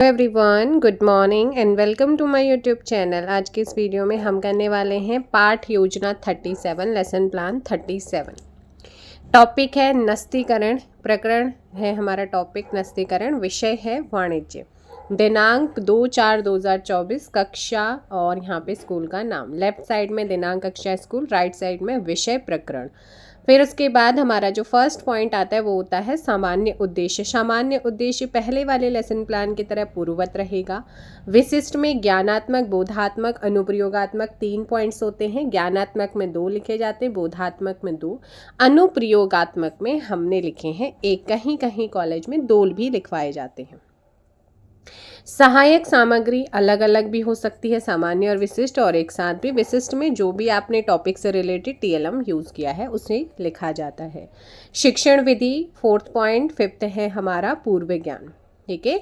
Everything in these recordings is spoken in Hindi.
Everyone, good morning and welcome to my YouTube channel. आज की इस वीडियो में हम करने वाले हैं पाठ योजना 37, लेसन प्लान 37। टॉपिक है नस्तीकरण, प्रकरण है हमारा टॉपिक नस्तीकरण, विषय है वाणिज्य। दिनांक 2/4/2024, कक्षा और यहाँ पे स्कूल का नाम। लेफ्ट साइड में दिनांक, कक्षा, स्कूल, राइट साइड में विषय, प्रकरण। फिर उसके बाद हमारा जो फर्स्ट पॉइंट आता है वो होता है सामान्य उद्देश्य। सामान्य उद्देश्य पहले वाले लेसन प्लान की तरह पूर्ववत रहेगा। विशिष्ट में ज्ञानात्मक, बोधात्मक, अनुप्रयोगात्मक 3 पॉइंट्स होते हैं। ज्ञानात्मक में 2 लिखे जाते हैं, बोधात्मक में 2, अनुप्रयोगात्मक में हमने लिखे हैं 1। कहीं कहीं कॉलेज में 2 भी लिखवाए जाते हैं। सहायक सामग्री अलग अलग भी हो सकती है, सामान्य और विशिष्ट, और एक साथ भी। विशिष्ट में जो भी आपने टॉपिक से रिलेटेड TLM यूज़ किया है उसे लिखा जाता है। शिक्षण विधि 4th पॉइंट। 5th है हमारा पूर्व ज्ञान। ठीक है,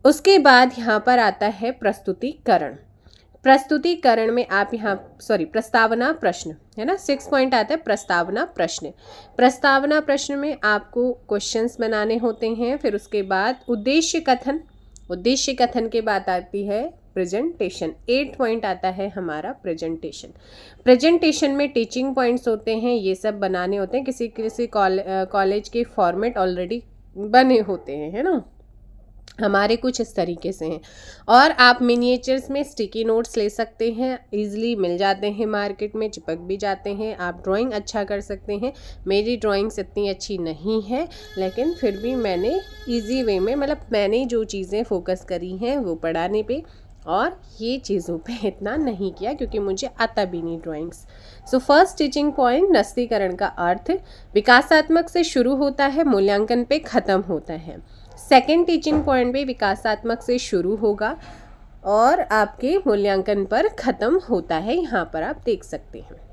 उसके बाद यहाँ पर आता है प्रस्तुतिकरण। प्रस्तुतिकरण में आप प्रस्तावना प्रश्न है ना। 6 पॉइंट आता है प्रस्तावना प्रश्न। प्रस्तावना प्रश्न में आपको क्वेश्चंस बनाने होते हैं। फिर उसके बाद उद्देश्य कथन। उद्देश्य कथन के बाद आती है प्रेजेंटेशन। 8 पॉइंट आता है हमारा प्रेजेंटेशन। प्रेजेंटेशन में टीचिंग पॉइंट्स होते हैं, ये सब बनाने होते हैं। किसी किसी कॉलेज के फॉर्मेट ऑलरेडी बने होते हैं, है ना। हमारे कुछ इस तरीके से हैं। और आप मिनिएचर्स में स्टिकी नोट्स ले सकते हैं, इजीली मिल जाते हैं मार्केट में, चिपक भी जाते हैं। आप ड्राइंग अच्छा कर सकते हैं। मेरी ड्राइंग्स इतनी अच्छी नहीं है, लेकिन फिर भी मैंने इजी वे में, मतलब मैंने जो चीज़ें फोकस करी हैं वो पढ़ाने पे, और ये चीज़ों पे इतना नहीं किया क्योंकि मुझे आता भी नहीं drawings. So first teaching point, नस्तीकरण का अर्थ विकासात्मक से शुरू होता है, मूल्यांकन पे ख़त्म होता है। सेकेंड टीचिंग पॉइंट भी विकासात्मक से शुरू होगा और आपके मूल्यांकन पर ख़त्म होता है। यहाँ पर आप देख सकते हैं,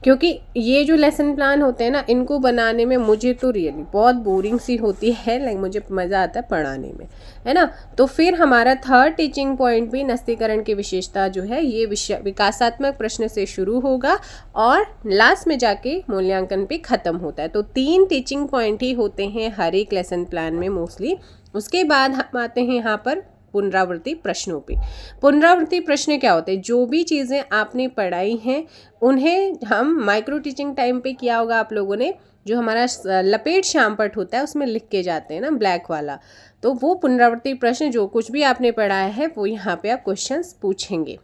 क्योंकि ये जो लेसन प्लान होते हैं ना, इनको बनाने में मुझे तो रियली बहुत बोरिंग सी होती है, लाइक मुझे मज़ा आता है पढ़ाने में, है ना। तो फिर हमारा थर्ड टीचिंग पॉइंट भी नस्तीकरण की विशेषता जो है, ये विकासात्मक प्रश्न से शुरू होगा और लास्ट में जाके मूल्यांकन पे ख़त्म होता है। तो 3 टीचिंग पॉइंट ही होते हैं हर एक लेसन प्लान में मोस्टली। उसके बाद हम आते हैं यहाँ पर पुनरावृत्ति प्रश्नों पे। पुनरावृत्ति प्रश्न क्या होते हैं? जो भी चीज़ें आपने पढ़ाई हैं उन्हें हम माइक्रो टीचिंग टाइम पे किया होगा आप लोगों ने, जो हमारा लपेट श्यामपट होता है उसमें लिख के जाते हैं ना, ब्लैक वाला। तो वो पुनरावृत्ति प्रश्न, जो कुछ भी आपने पढ़ाया है वो यहाँ पे आप क्वेश्चंस पूछेंगे।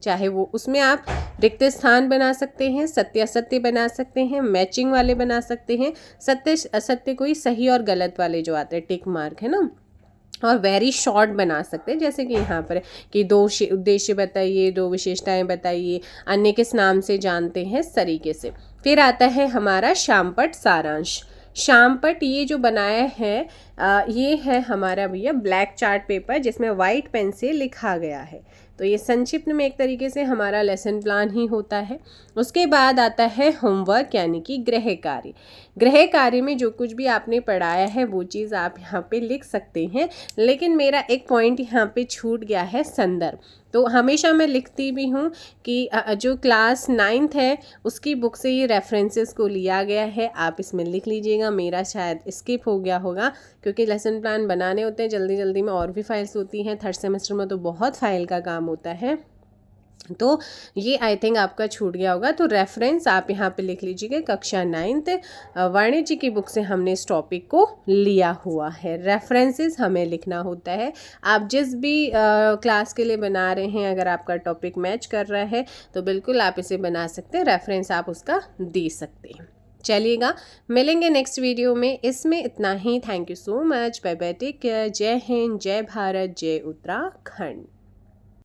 चाहे वो उसमें आप रिक्त स्थान बना सकते हैं, सत्य असत्य बना सकते हैं, मैचिंग वाले बना सकते हैं, सत्य असत्य कोई सही और गलत वाले जो आते हैं, टिक मार्क, है ना। और वेरी शॉर्ट बना सकते हैं, जैसे कि यहाँ पर कि 2 उद्देश्य बताइए, 2 विशेषताएं बताइए, अन्य किस नाम से जानते हैं, इस तरीके से। फिर आता है हमारा श्यामपट सारांश। श्यामपट ये जो बनाया है ये है हमारा भैया ब्लैक चार्ट पेपर, जिसमें वाइट पेन से लिखा गया है। तो ये संक्षिप्त में एक तरीके से हमारा लेसन प्लान ही होता है। उसके बाद आता है होमवर्क, यानी कि गृह कार्य। गृह कार्य में जो कुछ भी आपने पढ़ाया है वो चीज़ आप यहाँ पे लिख सकते हैं, लेकिन मेरा एक पॉइंट यहाँ पे छूट गया है, संदर्भ। तो हमेशा मैं लिखती भी हूँ कि जो क्लास 9th है उसकी बुक से ये रेफरेंसेस को लिया गया है, आप इसमें लिख लीजिएगा। मेरा शायद स्किप हो गया होगा क्योंकि लेसन प्लान बनाने होते हैं जल्दी जल्दी में, और भी फाइल्स होती हैं। 3rd सेमेस्टर में तो बहुत फाइल का काम होता है, तो ये आई थिंक आपका छूट गया होगा। तो रेफरेंस आप यहाँ पे लिख लीजिएगा, कक्षा 9th वाणिज्य की बुक से हमने इस टॉपिक को लिया हुआ है। रेफरेंसेस हमें लिखना होता है। आप जिस भी क्लास के लिए बना रहे हैं, अगर आपका टॉपिक मैच कर रहा है तो बिल्कुल आप इसे बना सकते हैं, रेफरेंस आप उसका दे सकते हैं। चलिएगा, मिलेंगे नेक्स्ट वीडियो में। इसमें इतना ही। Thank you so much. Bye bye, take care. जय हिंद, जय भारत, जय उत्तराखंड।